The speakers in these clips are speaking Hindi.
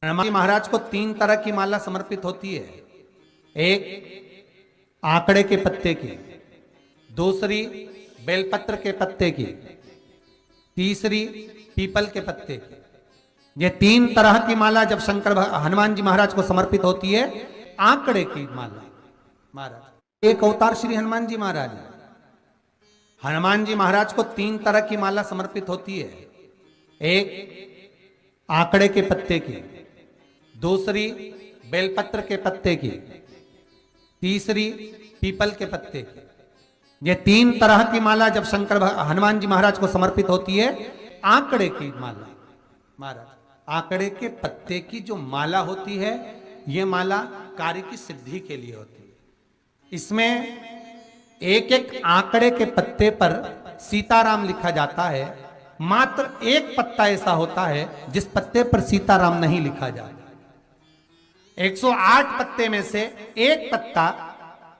हनुमान जी महाराज को 3 तरह की माला समर्पित होती है। एक आंकड़े के पत्ते की, दूसरी बेलपत्र के पत्ते की, तीसरी पीपल के पत्ते की। ये 3 तरह की माला जब हनुमान जी महाराज को समर्पित होती है। आंकड़े की माला महाराज एक अवतार श्री हनुमान जी महाराज है। हनुमान जी महाराज को 3 तरह की माला समर्पित होती है। एक आंकड़े के पत्ते की, दूसरी बेलपत्र के पत्ते की, तीसरी पीपल के पत्ते की। ये 3 तरह की माला जब हनुमान जी महाराज को समर्पित होती है। आंकड़े की माला महाराज, आंकड़े के पत्ते की जो माला होती है, ये माला कार्य की सिद्धि के लिए होती है। इसमें एक एक आंकड़े के पत्ते पर सीताराम लिखा जाता है। मात्र एक पत्ता ऐसा होता है जिस पत्ते पर सीताराम नहीं लिखा जाता। 108 पत्ते में से एक पत्ता,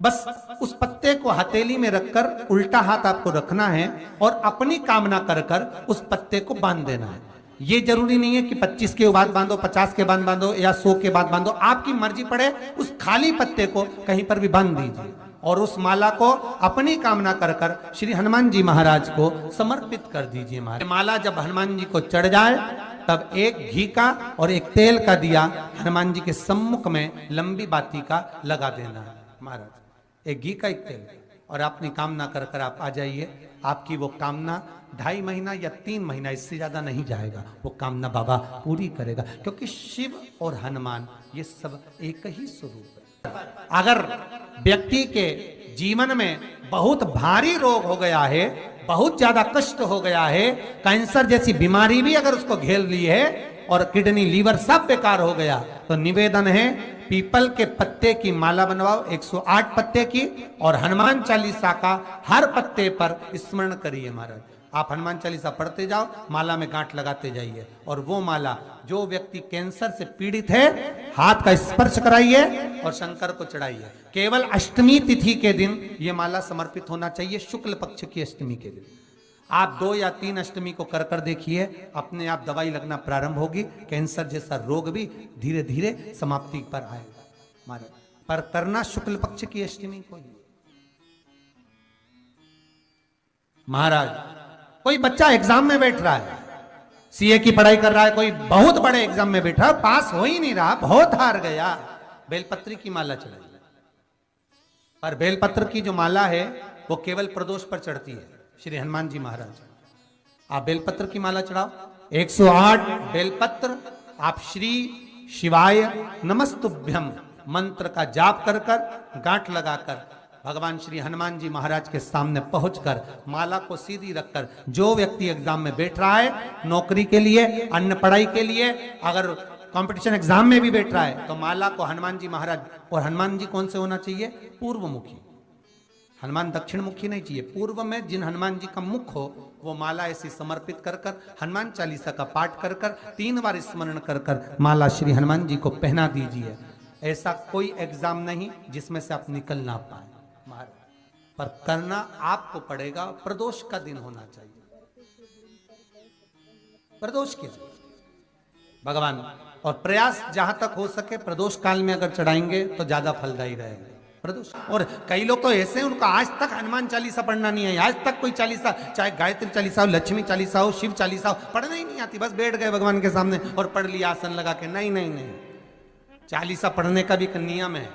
बस उस पत्ते को हथेली में रखकर उल्टा हाथ आपको रखना है और अपनी कामना कर कर उस पत्ते को बांध देना है। ये जरूरी नहीं है कि 25 के बाद बांधो, 50 के बाद बांधो या 100 के बाद बांधो, आपकी मर्जी पड़े। उस खाली पत्ते को कहीं पर भी बांध दीजिए और उस माला को अपनी कामना कर कर श्री हनुमान जी महाराज को समर्पित कर दीजिए। माला जब हनुमान जी को चढ़ जाए तब एक घी का और एक तेल का दिया हनुमान जी के सम्मुख में लंबी बाती का लगा देना है महाराज। एक घी का, एक तेल, और अपनी कामना कर कर आप आ जाइए। आपकी वो कामना 2.5 महीना या 3 महीना, इससे ज्यादा नहीं जाएगा, वो कामना बाबा पूरी करेगा। क्योंकि शिव और हनुमान ये सब एक ही स्वरूप है। अगर व्यक्ति के जीवन में बहुत भारी रोग हो गया है, बहुत ज्यादा कष्ट हो गया है, कैंसर जैसी बीमारी भी अगर उसको घेर ली है और किडनी लीवर सब बेकार हो गया, तो निवेदन है पीपल के पत्ते की माला बनवाओ, 108 पत्ते की, और हनुमान चालीसा का हर पत्ते पर स्मरण करिए महाराज। आप हनुमान चालीसा पढ़ते जाओ, माला में गांठ लगाते जाइए, और वो माला जो व्यक्ति कैंसर से पीड़ित है, हाथ का स्पर्श कराइए और शंकर को चढ़ाइए। केवल अष्टमी तिथि के दिन ये माला समर्पित होना चाहिए, शुक्ल पक्ष की अष्टमी के दिन। आप 2 या 3 अष्टमी को कर कर देखिए, अपने आप दवाई लगना प्रारंभ होगी। कैंसर जैसा रोग भी धीरे धीरे समाप्ति पर आएगा महाराज। पर करना शुक्ल पक्ष की अष्टमी को ही महाराज। कोई बच्चा एग्जाम में बैठ रहा है, सीए की पढ़ाई कर रहा है, कोई बहुत बड़े एग्जाम में बैठा, पास हो ही नहीं रहा, बहुत हार गया, बेलपत्र की माला चढ़ाई। पर बेलपत्र की जो माला है वो केवल प्रदोष पर चढ़ती है श्री हनुमान जी महाराज। आप बेलपत्र की माला चढ़ाओ, 108 बेलपत्र आप श्री शिवाय नमस्तुभ्यम मंत्र का जाप कर कर गांठ लगाकर भगवान श्री हनुमान जी महाराज के सामने पहुंचकर माला को सीधी रखकर, जो व्यक्ति एग्जाम में बैठ रहा है, नौकरी के लिए, अन्य पढ़ाई के लिए, अगर कंपटीशन एग्जाम में भी बैठ रहा है, तो माला को हनुमान जी महाराज, और हनुमान जी कौन से होना चाहिए? पूर्वमुखी। हनुमान दक्षिण मुखी नहीं चाहिए, पूर्व में जिन हनुमान जी का मुख हो वो माला ऐसी समर्पित कर कर हनुमान चालीसा का पाठ कर कर 3 बार स्मरण कर कर माला श्री हनुमान जी को पहना दीजिए। ऐसा कोई एग्जाम नहीं जिसमें से आप निकल ना पाए महाराज, पर करना आपको पड़ेगा। प्रदोष का दिन होना चाहिए, प्रदोष के दिन भगवान, और प्रयास जहां तक हो सके प्रदोष काल में अगर चढ़ाएंगे तो ज्यादा फलदायी रहेगा प्रदोष। और कई लोग तो ऐसे हैं, उनको आज तक हनुमान चालीसा पढ़ना नहीं है, आज तक कोई चालीसा, चाहे गायत्री चालीसा हो, लक्ष्मी चालीसा हो, शिव चालीसा हो, पढ़ना ही नहीं आती। बस बैठ गए भगवान के सामने और पढ़ लिया आसन लगा के। नहीं नहीं नहीं, चालीसा पढ़ने का भी एक नियम है।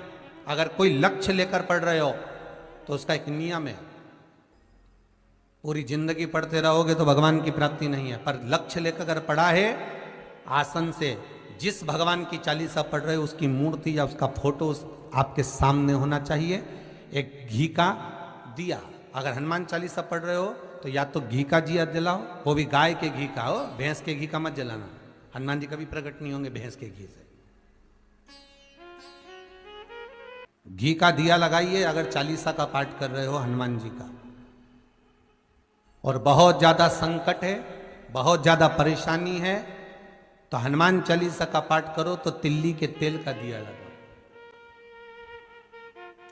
अगर कोई लक्ष्य लेकर पढ़ रहे हो तो उसका एक नियम है। पूरी जिंदगी पढ़ते रहोगे तो भगवान की प्राप्ति नहीं है, पर लक्ष्य लेकर अगर पढ़ा है, आसन से जिस भगवान की चालीसा पढ़ रहे हो उसकी मूर्ति या उसका फोटो आपके सामने होना चाहिए। एक घी का दिया, अगर हनुमान चालीसा पढ़ रहे हो तो या तो घी का दिया जलाओ, वो भी गाय के घी का हो, भैंस के घी का मत जलाना। हनुमान जी कभी प्रकट नहीं होंगे भैंस के घी से। घी का दिया लगाइए अगर चालीसा का पाठ कर रहे हो हनुमान जी का। और बहुत ज्यादा संकट है, बहुत ज्यादा परेशानी है, तो हनुमान चालीसा का पाठ करो तो तिल्ली के तेल का दिया लगाओ,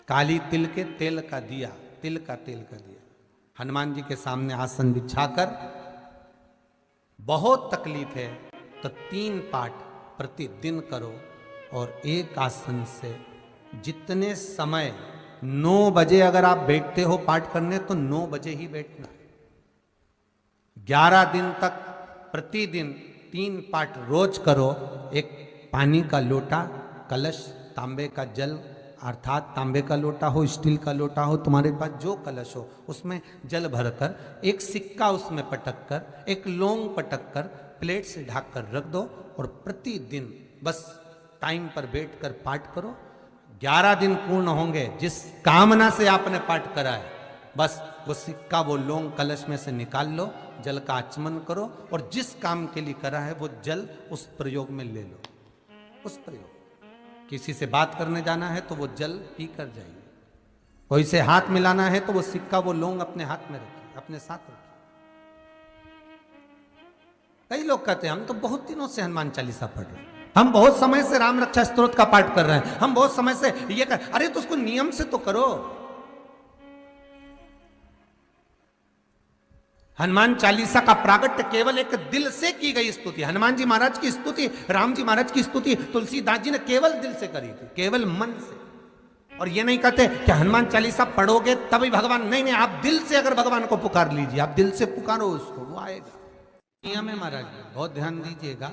काली तिल के तेल का दिया, तिल का तेल का दिया हनुमान जी के सामने आसन बिछाकर। बहुत तकलीफ है तो 3 पाठ प्रतिदिन करो। और एक आसन से जितने समय 9 बजे अगर आप बैठते हो पाठ करने तो 9 बजे ही बैठना है। 11 दिन तक प्रतिदिन 3 पाठ रोज करो। एक पानी का लोटा, कलश, तांबे का जल अर्थात तांबे का लोटा हो, स्टील का लोटा हो, तुम्हारे पास जो कलश हो उसमें जल भरकर, एक सिक्का उसमें पटक कर, एक लौंग पटक कर प्लेट से ढक कर रख दो और प्रतिदिन बस टाइम पर बैठकर पाठ करो। 11 दिन पूर्ण होंगे, जिस कामना से आपने पाठ करा है बस वो सिक्का, वो लौंग कलश में से निकाल लो, जल का आचमन करो और जिस काम के लिए करा है वो जल उस प्रयोग में ले लो। उस प्रयोग, किसी से बात करने जाना है तो वो जल पी कर जाइए, कोई से हाथ मिलाना है तो वो सिक्का, वो लौंग अपने हाथ में रखिए, अपने साथ रखिए। कई लोग कहते हैं हम तो बहुत दिनों से हनुमान चालीसा पढ़ रहे हैं, हम बहुत समय से राम रक्षा स्तोत्र का पाठ कर रहे हैं, हम बहुत समय से ये कर, अरे तो उसको नियम से तो करो। हनुमान चालीसा का प्रागट्य केवल एक दिल से की गई स्तुति। हनुमान जी महाराज की स्तुति, राम जी महाराज की स्तुति तुलसीदास जी ने केवल दिल से करी थी, केवल मन से। और ये नहीं कहते कि हनुमान चालीसा पढ़ोगे तभी भगवान, नहीं नहीं, आप दिल से अगर भगवान को पुकार लीजिए, आप दिल से पुकारो उसको, वो आएगा। नियम है महाराज, बहुत ध्यान दीजिएगा।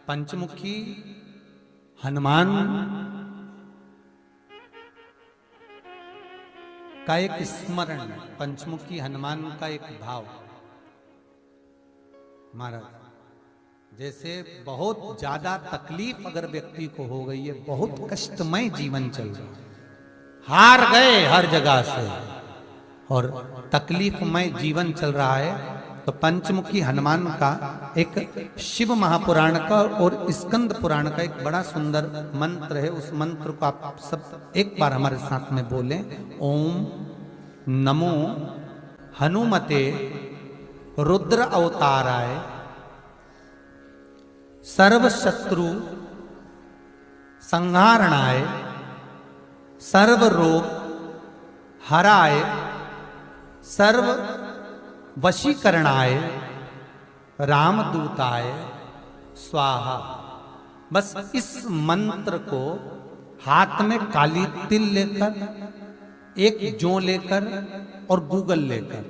पंचमुखी हनुमान का एक स्मरण, पंचमुखी हनुमान का एक भाव। महाराज, जैसे बहुत ज्यादा तकलीफ अगर व्यक्ति को हो गई है, बहुत कष्टमय जीवन चल रहा है, हार गए हर जगह से और तकलीफमय जीवन चल रहा है, तो पंचमुखी हनुमान का एक शिव महापुराण का और स्कंद पुराण का एक बड़ा सुंदर मंत्र है। उस मंत्र को आप सब एक बार हमारे साथ में बोलें। ओम नमो हनुमते रुद्र अवताराय सर्व शत्रु संहारणाय सर्व रोग हराय सर्व वशीकरणाय रामदूताय स्वाहा। बस इस मंत्र को हाथ में काली तिल लेकर, एक जौ लेकर और गूगल लेकर,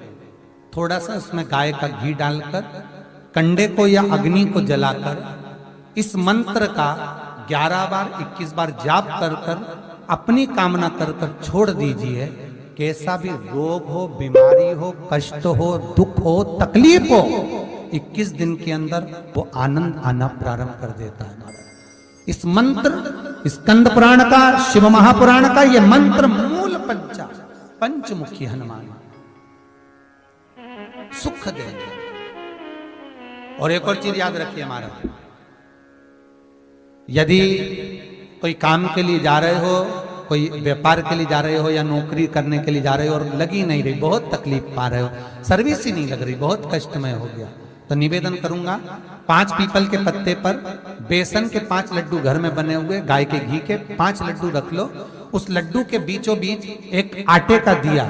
थोड़ा सा उसमें गाय का घी डालकर, कंडे को या अग्नि को जलाकर इस मंत्र का 11 बार 21 बार जाप कर कर अपनी कामना कर कर छोड़ दीजिए। कैसा भी रोग हो, बीमारी हो, कष्ट हो, दुख हो, तकलीफ हो, 21 दिन के अंदर वो आनंद आना प्रारंभ कर देता है। इस मंत्र, स्कंद पुराण का, शिव महापुराण का ये मंत्र मूल पंचमुखी हनुमान सुख देंगे। और एक और चीज याद रखिए महाराज, यदि कोई काम के लिए जा रहे हो, कोई व्यापार के लिए जा रहे हो या नौकरी करने के लिए जा रहे हो और लगी नहीं रही, बहुत तकलीफ पा रहे हो, सर्विस ही नहीं लग रही, बहुत कष्टमय हो गया, तो निवेदन करूंगा 5 पीपल के पत्ते पर बेसन के 5 लड्डू घर में बने हुए, गाय के घी के 5 लड्डू रख लो। उस लड्डू के बीचों बीच एक आटे का दिया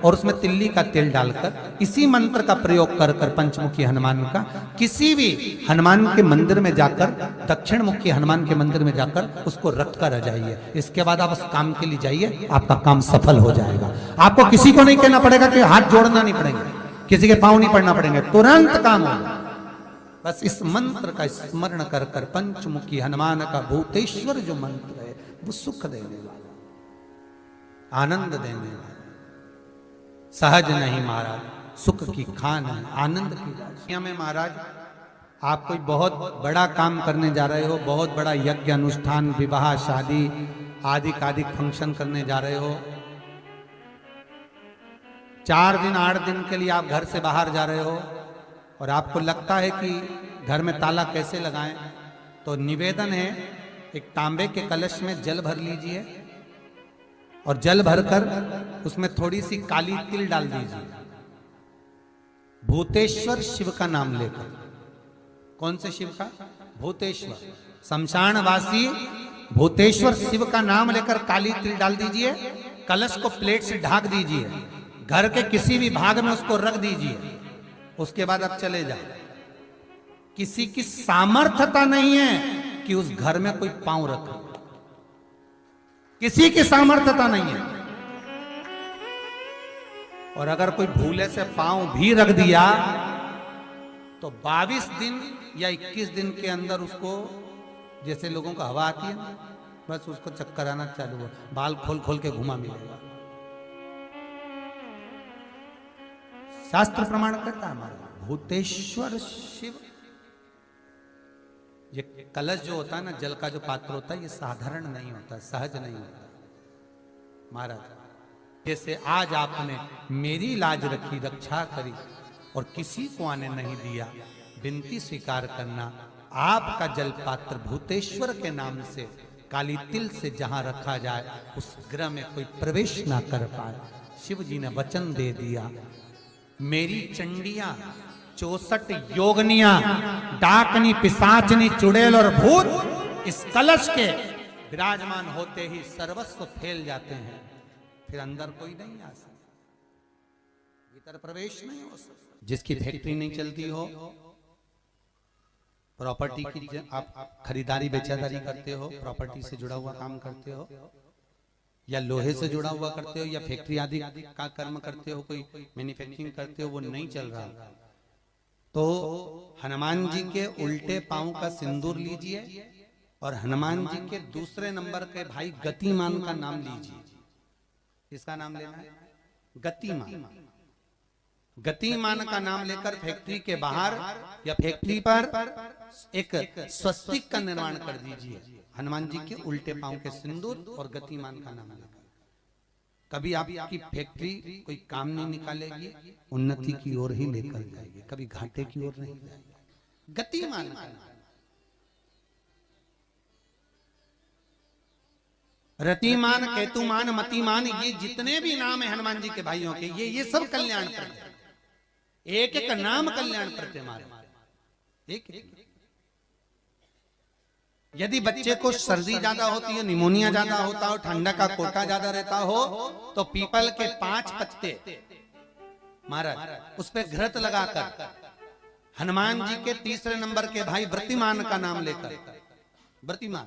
और उसमें तिल्ली का तेल डालकर इसी मंत्र का प्रयोग कर कर पंचमुखी हनुमान का किसी भी हनुमान के मंदिर में जाकर, दक्षिण मुखी हनुमान के मंदिर में जाकर उसको रख कर आ जाइए। इसके बाद आप उस काम के लिए जाइए, आपका काम सफल हो जाएगा। आपको किसी को नहीं कहना पड़ेगा कि हाथ जोड़ना नहीं पड़ेंगे, किसी के पांव नहीं पड़ना पड़ेंगे, तुरंत काम होगा। बस इस मंत्र का स्मरण कर कर पंचमुखी हनुमान का भूतेश्वर जो मंत्र है वो सुख देने वाला, आनंद देने वाला, सहज नहीं महाराज, सुख की खान है, आनंद की राशियां में। महाराज, आप कोई बहुत बड़ा काम करने जा रहे हो, बहुत बड़ा यज्ञ अनुष्ठान, विवाह, शादी आदि आदि फंक्शन करने जा रहे हो, 4 दिन 8 दिन के लिए आप घर से बाहर जा रहे हो और आपको लगता है कि घर में ताला कैसे लगाएं, तो निवेदन है एक तांबे के कलश में जल भर लीजिए और जल भरकर उसमें थोड़ी सी काली तिल डाल दीजिए, भूतेश्वर शिव का नाम लेकर। कौन से शिव का? भूतेश्वर, शमशानवासी भूतेश्वर शिव का नाम लेकर काली तिल डाल दीजिए, कलश को प्लेट से ढक दीजिए, घर के किसी भी भाग में उसको रख दीजिए। उसके बाद आप चले जाए। किसी की सामर्थ्यता नहीं है कि उस घर में कोई पांव रखे, किसी की सामर्थ्यता नहीं है। और अगर कोई भूले से पांव भी रख दिया तो 22 दिन या 21 दिन के अंदर उसको, जैसे लोगों को हवा आती है, बस उसको चक्कर आना चालू हो, बाल खोल खोल के घुमा मिलेगा। शास्त्र प्रमाण करता है हमारा भूतेश्वर शिव। ये कलश जो होता है ना, जल का जो पात्र होता है, ये साधारण नहीं होता, सहज नहीं होता महाराज। जैसे आज आपने मेरी लाज रखी, रक्षा करी और किसी को आने नहीं दिया, विनती स्वीकार करना। आपका जल पात्र भूतेश्वर के नाम से काली तिल से जहां रखा जाए उस गृह में कोई प्रवेश ना कर पाए। शिव जी ने वचन दे दिया, मेरी चंडियां 64 योगनियां, डाकनी, पिशाचनी, चुड़ैल और भूत इस कलश के विराजमान होते ही सर्वस्व फैल जाते हैं, फिर अंदर कोई नहीं आ सकता, भीतर प्रवेश नहीं हो सकता। जिसकी फैक्ट्री नहीं चलती हो, प्रॉपर्टी की आप खरीदारी बेचादारी करते हो, प्रॉपर्टी से जुड़ा हुआ काम करते हो, या लोहे से जुड़ा हुआ करते हो, या फैक्ट्री आदि का कर्म करते हो, कोई मैन्युफैक्चरिंग करते हो, वो नहीं चल रहा, तो हनुमान जी के उल्टे पांव का सिंदूर लीजिए और हनुमान जी के दूसरे नंबर के भाई गतिमान का नाम लीजिए। किसका नाम लेना है? गतिमान। गतिमान का नाम लेकर फैक्ट्री के बाहर या फैक्ट्री पर एक स्वस्तिक का निर्माण कर दीजिए, हनुमान जी के उल्टे पांव के सिंदूर और गतिमान का नाम लेकर। कभी आपकी फैक्ट्री कोई काम नहीं निकालेगी, उन्नति की ओर ही लेकर जाएगी, कभी घाटे की ओर नहीं जाएगी। गतिमान का नाम, रतिमान, केतुमान, मतिमान, ये जितने भी नाम है हनुमान जी के भाइयों के, ये सब कल्याण प्रद, एक एक नाम कल्याण प्रद हमारे, एक एक। यदि बच्चे को सर्दी ज्यादा होती है, निमोनिया ज्यादा होता हो, ठंडा का कोटा ज्यादा रहता हो, तो पीपल के 5 पत्ते महाराज उस पर घृत लगाकर हनुमान जी के तीसरे नंबर के भाई व्रतिमान का नाम लेकर, व्रतिमान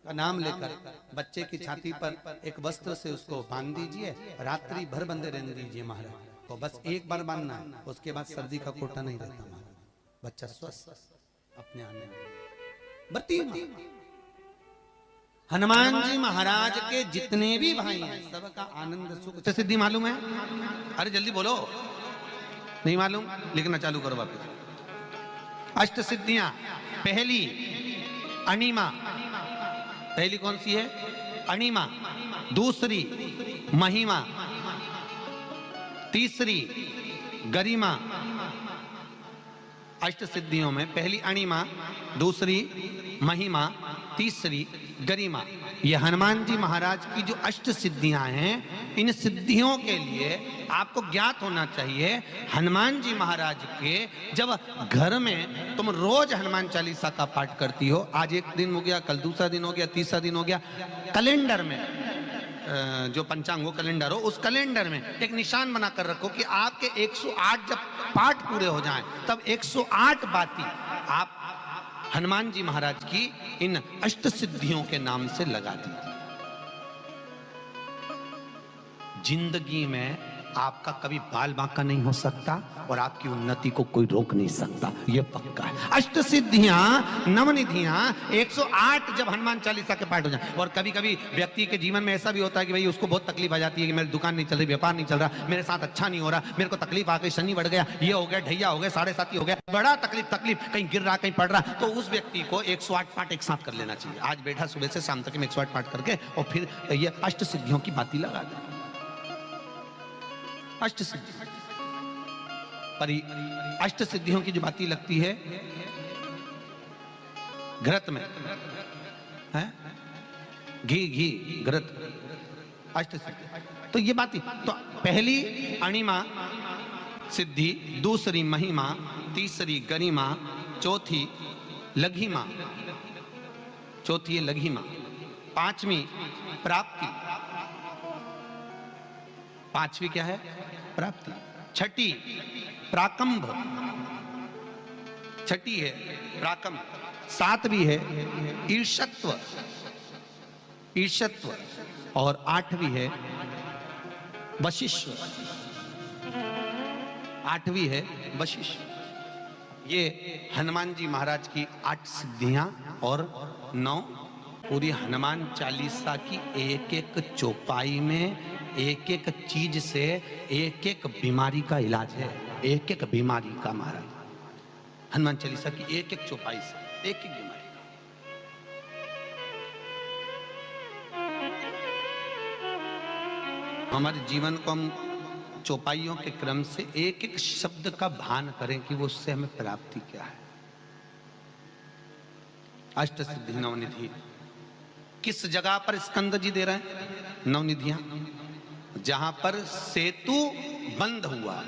का नाम लेकर बच्चे की छाती पर एक वस्त्र से उसको बांध दीजिए, रात्रि भर बंधे रहने दीजिए महाराज। तो बस एक बार बांधना है, उसके बाद सर्दी का कोटा नहीं रहता महाराज, बच्चा स्वस्थ अपने आने में। हनुमान जी महाराज के जितने भी भाई हैं सबका आनंद सुख सिद्धि मालूम है? अरे जल्दी बोलो, नहीं मालूम? लिखना चालू करो वापस। अष्ट सिद्धियां, पहली अणिमा, पहली कौन सी है? अणिमा। दूसरी महिमा, तीसरी गरिमा। अष्ट सिद्धियों में पहली अणिमा, दूसरी महिमा, तीसरी गरिमा। ये हनुमान जी महाराज की जो अष्ट सिद्धियां हैं, इन सिद्धियों के लिए आपको ज्ञात होना चाहिए, हनुमान जी महाराज के जब घर में तुम रोज हनुमान चालीसा का पाठ करती हो, आज एक दिन हो गया, कल दूसरा दिन हो गया, तीसरा दिन हो गया, कैलेंडर में जो पंचांगो कैलेंडर हो, उस कैलेंडर में एक निशान बनाकर रखो कि आपके 108 जब पाठ पूरे हो जाएं, तब 108 बाती आप हनुमान जी महाराज की इन अष्ट सिद्धियों के नाम से लगा दीजिए। जिंदगी में आपका कभी बाल बांका नहीं हो सकता और आपकी उन्नति को कोई रोक नहीं सकता, यह पक्का है। अष्ट सिद्धियां, नवनिधियां, 108 जब हनुमान चालीसा के पाठ हो जाए। और कभी कभी व्यक्ति के जीवन में ऐसा भी होता है कि भाई उसको बहुत तकलीफ आ जाती है कि मेरी दुकान नहीं चल रही, व्यापार नहीं चल रहा, मेरे साथ अच्छा नहीं हो रहा, मेरे को तकलीफ आ गई, शनि बढ़ गया, ये हो गया, ढैया हो गया, 7.5 हो गया, बड़ा तकलीफ, कहीं गिर रहा, कहीं पड़ रहा, तो उस व्यक्ति को 108 पाठ एक साथ कर लेना चाहिए। आज बैठा सुबह से शाम तक में 108 पाठ करके और फिर ये अष्ट सिद्धियों की बाती लगा दे। अष्ट सिद्धि पर अष्ट सिद्धियों की जो बाती लगती है घृत में है, घी घृत, अष्ट सिद्धि। तो ये बाती, तो पहली अणिमा सिद्धि, दूसरी महिमा, तीसरी गरिमा, चौथी लघिमा, चौथी है लघिमा, पांचवी प्राप्ति, पांचवी क्या है? प्राप्ति। छठी प्राकंभ, छठी है प्राकंभ, सातवीं है ईर्ष्यत्व, ईर्ष्यत्व, और आठवीं है वशिष्ठ, आठवीं है वशिष्ठ। ये हनुमान जी महाराज की 8 सिद्धियां और 9 पूरी हनुमान चालीसा की एक एक चौपाई में एक एक चीज से एक एक बीमारी का इलाज है, एक एक बीमारी का महाराज हनुमान चालीसा की एक एक चौपाई से एक एक बीमारी का। हमारे जीवन को हम चौपाइयों के क्रम से एक एक शब्द का भान करें कि वो उससे हमें प्राप्ति क्या है। अष्ट सिद्धि नवनिधि किस जगह पर स्कंद जी दे रहे हैं? नवनिधियां जहां पर सेतु बंद हुआ,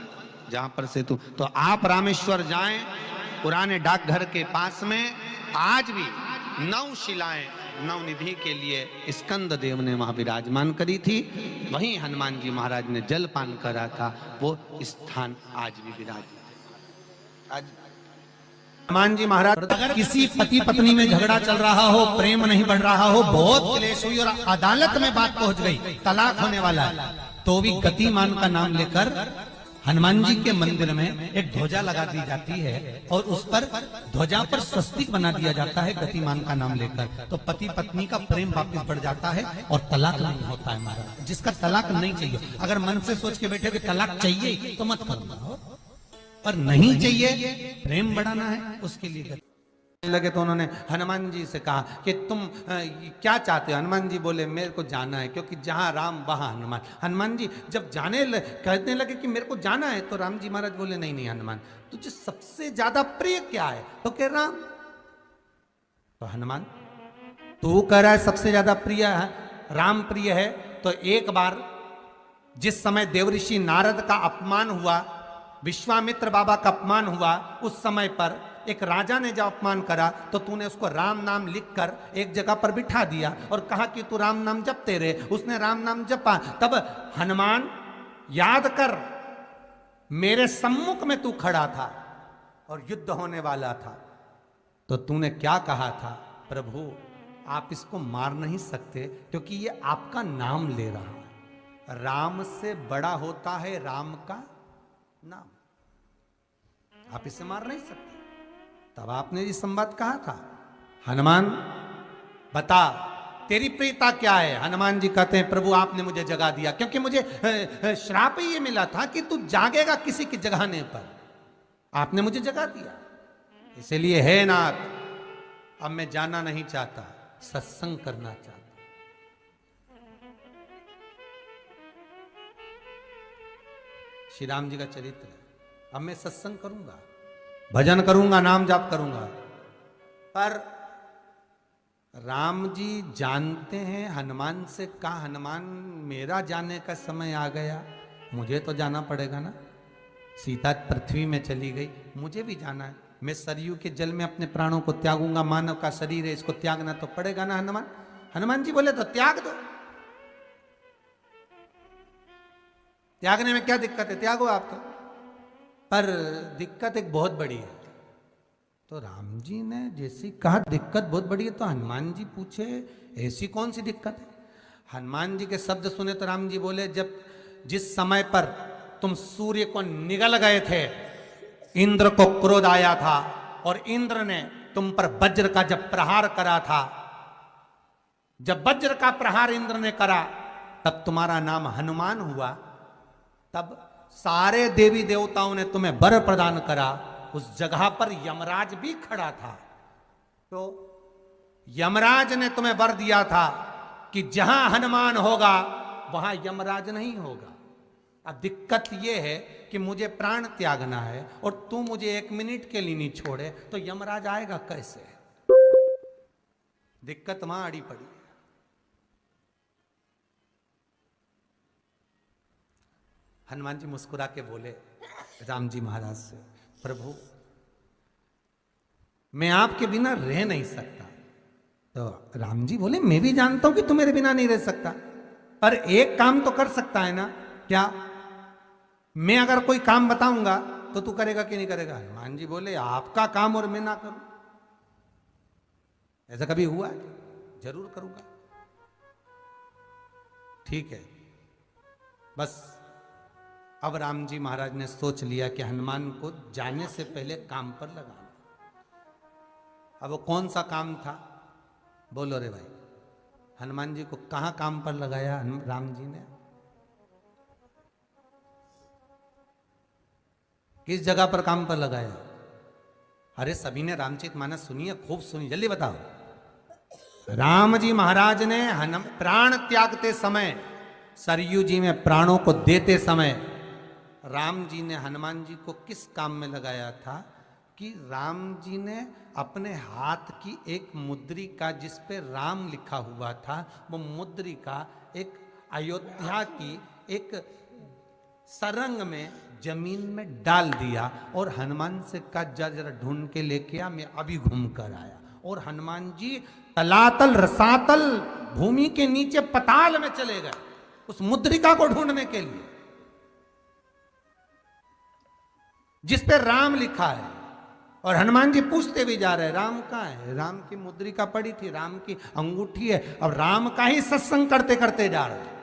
जहां पर सेतु, तो आप रामेश्वर जाएं, पुराने डाकघर के पास में आज भी 9 शिलाएं नवनिधि के लिए स्कंद देव ने वहां विराजमान करी थी। वहीं हनुमान जी महाराज ने जलपान करा था, वो स्थान आज भी विराजमान। आज हनुमान जी महाराज अगर किसी पति पत्नी में झगड़ा चल रहा हो, प्रेम नहीं बढ़ रहा हो, बहुत क्लेश हुई और अदालत में बात पहुंच गई, तलाक होने वाला है, तो भी गतिमान का नाम लेकर हनुमान जी के मंदिर में एक ध्वजा लगा दी जाती है और उस पर ध्वजा पर स्वस्तिक बना दिया जाता है गतिमान का नाम लेकर। तो पति पत्नी का प्रेम वापस बढ़ जाता है और तलाक नहीं होता है महाराज। जिसका तलाक नहीं चाहिए, अगर मन से सोच के बैठे कि तलाक चाहिए तो मत करना, पर नहीं चाहिए, प्रेम बढ़ाना है, उसके लिए लगे। तो उन्होंने हनुमान जी से कहा कि तुम क्या चाहते हो? हनुमान जी बोले मेरे को जाना है, क्योंकि जहां राम वहां हनुमान। हनुमान जी जब कहने लगे कि मेरे को जाना है, तो राम जी महाराज बोले नहीं नहीं हनुमान, तुझे सबसे ज्यादा प्रिय क्या है? तो कह राम। तो हनुमान तू कह रहा है सबसे ज्यादा प्रिय है राम प्रिय है, तो एक बार जिस समय देवऋषि नारद का अपमान हुआ, विश्वामित्र बाबा का अपमान हुआ, उस समय पर एक राजा ने जब अपमान करा तो तूने उसको राम नाम लिखकर एक जगह पर बिठा दिया और कहा कि तू राम नाम जपते रहे। उसने राम नाम जपा। तब हनुमान याद कर, मेरे सम्मुख में तू खड़ा था और युद्ध होने वाला था, तो तूने क्या कहा था? प्रभु आप इसको मार नहीं सकते क्योंकि ये आपका नाम ले रहा है। राम से बड़ा होता है राम का नाम, आप इसे मार नहीं सकते। तब आपने ये संवाद कहा था, हनुमान बता तेरी प्रियता क्या है? हनुमान जी कहते हैं प्रभु आपने मुझे जगा दिया, क्योंकि मुझे श्राप ही ये मिला था कि तू जागेगा किसी के जगाने पर, आपने मुझे जगा दिया। इसलिए है नाथ, अब मैं जाना नहीं चाहता, सत्संग करना चाहता। श्री राम जी का चरित्र है। अब मैं सत्संग करूंगा, भजन करूंगा, नाम जाप करूंगा, पर राम जी जानते हैं हनुमान से कहा, हनुमान मेरा जाने का समय आ गया, मुझे तो जाना पड़ेगा ना। सीता पृथ्वी में चली गई, मुझे भी जाना है। मैं सरयू के जल में अपने प्राणों को त्यागूंगा, मानव का शरीर है, इसको त्यागना तो पड़ेगा ना हनुमान। हनुमान जी बोले तो त्याग दो, त्यागने में क्या दिक्कत है, त्यागो आप तो। पर दिक्कत एक बहुत बड़ी है। तो राम जी ने जैसी कहा दिक्कत बहुत बड़ी है, तो हनुमान जी पूछे ऐसी कौन सी दिक्कत है? हनुमान जी के शब्द सुने तो राम जी बोले, जब जिस समय पर तुम सूर्य को निगल गए थे, इंद्र को क्रोध आया था और इंद्र ने तुम पर वज्र का जब प्रहार करा था, जब वज्र का प्रहार इंद्र ने करा तब तुम्हारा नाम हनुमान हुआ। तब सारे देवी देवताओं ने तुम्हें वर प्रदान करा। उस जगह पर यमराज भी खड़ा था, तो यमराज ने तुम्हें वर दिया था कि जहां हनुमान होगा वहां यमराज नहीं होगा। अब दिक्कत यह है कि मुझे प्राण त्यागना है और तू मुझे 1 मिनट के लिए नहीं छोड़े, तो यमराज आएगा कैसे? दिक्कत वहां अड़ी पड़ी है। हनुमान जी मुस्कुरा के बोले राम जी महाराज से, प्रभु मैं आपके बिना रह नहीं सकता। तो राम जी बोले मैं भी जानता हूं कि तू मेरे बिना नहीं रह सकता, पर एक काम तो कर सकता है ना। क्या? मैं अगर कोई काम बताऊंगा तो तू करेगा कि नहीं करेगा? हनुमान जी बोले आपका काम और मैं ना करूं, ऐसा कभी हुआ है? जरूर करूंगा। ठीक है, बस अब राम जी महाराज ने सोच लिया कि हनुमान को जाने से पहले काम पर लगाना। अब वो कौन सा काम था? बोलो रे भाई, हनुमान जी को कहां काम पर लगाया राम जी ने? किस जगह पर काम पर लगाया? अरे सभी ने रामचरितमानस सुनी है, खूब सुनी, जल्दी बताओ। राम जी महाराज ने प्राण त्यागते समय, सरयू जी में प्राणों को देते समय, राम जी ने हनुमान जी को किस काम में लगाया था? कि राम जी ने अपने हाथ की एक मुद्रिका जिस पे राम लिखा हुआ था, वो मुद्रिका एक अयोध्या की एक सरंग में जमीन में डाल दिया और हनुमान से कहा जरा ढूंढ के लेके आ, मैं अभी घूम कर आया। और हनुमान जी तलातल रसातल भूमि के नीचे पताल में चले गए उस मुद्रिका को ढूंढने के लिए जिस पे राम लिखा है। और हनुमान जी पूछते भी जा रहे, राम कहाँ है? राम की मुद्रिका पड़ी थी, राम की अंगूठी है। अब राम का ही सत्संग करते करते जा रहे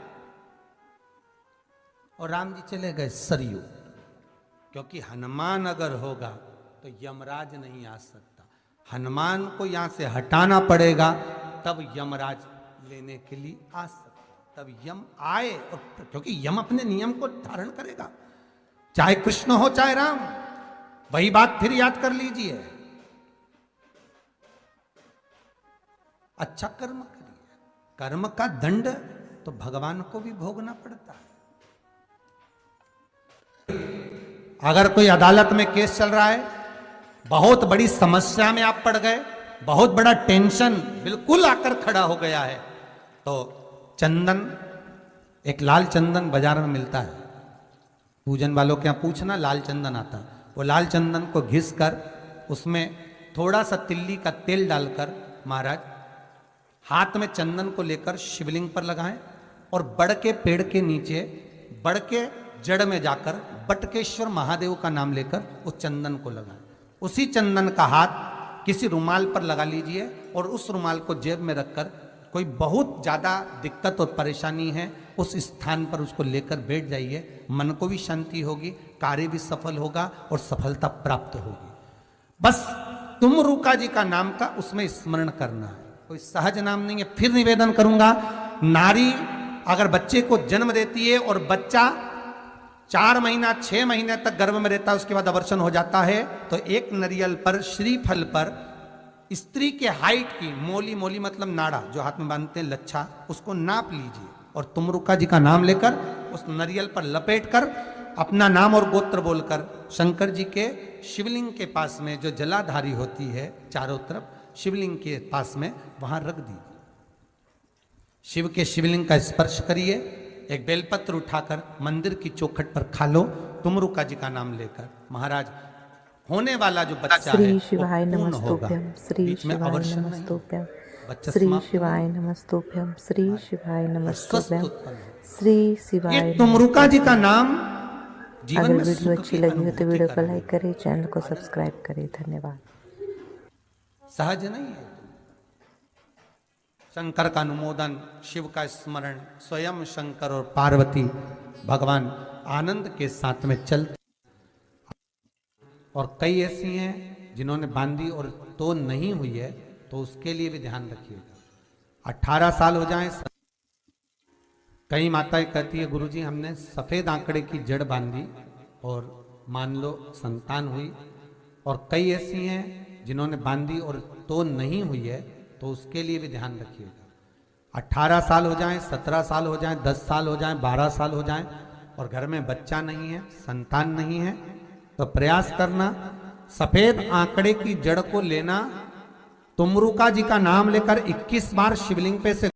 और राम जी चले गए सरयू, क्योंकि हनुमान अगर होगा तो यमराज नहीं आ सकता। हनुमान को यहां से हटाना पड़ेगा, तब यमराज लेने के लिए आ सकता। तब यम आए, और क्योंकि यम अपने नियम को धारण करेगा, चाहे कृष्ण हो चाहे राम। वही बात फिर याद कर लीजिए, अच्छा कर्म करिए, कर्म का दंड तो भगवान को भी भोगना पड़ता है। अगर कोई अदालत में केस चल रहा है, बहुत बड़ी समस्या में आप पड़ गए, बहुत बड़ा टेंशन बिल्कुल आकर खड़ा हो गया है, तो चंदन, एक लाल चंदन बाजार में मिलता है, पूजन वालों के यहाँ पूछना, लाल चंदन आता है। वो लाल चंदन को घिस कर उसमें थोड़ा सा तिल्ली का तेल डालकर महाराज हाथ में चंदन को लेकर शिवलिंग पर लगाएं और बड़ के पेड़ के नीचे, बड़ के जड़ में जाकर बटकेश्वर महादेव का नाम लेकर उस चंदन को लगाएं। उसी चंदन का हाथ किसी रुमाल पर लगा लीजिए और उस रुमाल को जेब में रखकर, कोई बहुत ज़्यादा दिक्कत और परेशानी है उस स्थान पर उसको लेकर बैठ जाइए। मन को भी शांति होगी, कार्य भी सफल होगा और सफलता प्राप्त होगी। बस तुमरुका जी का नाम का उसमें स्मरण करना है, कोई सहज नाम नहीं है। फिर निवेदन करूंगा, नारी अगर बच्चे को जन्म देती है और बच्चा 4 महीना 6 महीने तक गर्भ में रहता है, उसके बाद अवर्षण हो जाता है, तो एक नरियल पर, श्रीफल पर स्त्री के हाइट की मोली, मोली मतलब नाड़ा जो हाथ में बांधते हैं, लच्छा, उसको नाप लीजिए और तुमरुका जी का नाम लेकर उस नरियल पर लपेट कर अपना नाम और गोत्र बोलकर शंकर जी के शिवलिंग के पास में जो जलाधारी होती है चारों तरफ शिवलिंग के पास में, वहां रख दीजिए। शिव के शिवलिंग का स्पर्श करिए, एक बेलपत्र उठाकर मंदिर की चौखट पर खा लो, तुमरुका जी का नाम लेकर। महाराज होने वाला जो बच्चा है श्री शिवाय नमस्तुभ्यं, श्री शिवाय नमस्तुभ्यं, श्री शिवाय नमस्तुभ्यं, श्री शिवाय नमस्तुभ्यं, श्री शिवाय। तुमरुका जी का नाम जीवन अगर में वीडियो अच्छी लगी हो तो वीडियो को लाइक करें, चैनल को सब्सक्राइब करें। धन्यवाद। सहज नहीं है। शंकर का अनुमोदन, शिव का स्मरण, स्वयं शंकर और पार्वती भगवान आनंद के साथ में चलते। और कई ऐसी हैं जिन्होंने बांधी और तो नहीं हुई है, तो उसके लिए भी ध्यान रखिएगा। 18 साल हो जाएं, कई माताएं कहती है गुरुजी हमने सफेद आंकड़े की जड़ बांधी और मान लो संतान हुई। और कई ऐसी हैं जिन्होंने बांधी और तो नहीं हुई है, तो उसके लिए भी ध्यान रखिएगा। 18 साल हो जाएं, 17 साल हो जाएं, 10 साल हो जाएं, 12 साल हो जाएं और घर में बच्चा नहीं है, संतान नहीं है, तो प्रयास करना सफेद आंकड़े की जड़ को लेना, तुमरुका जी का नाम लेकर 21 बार शिवलिंग पे से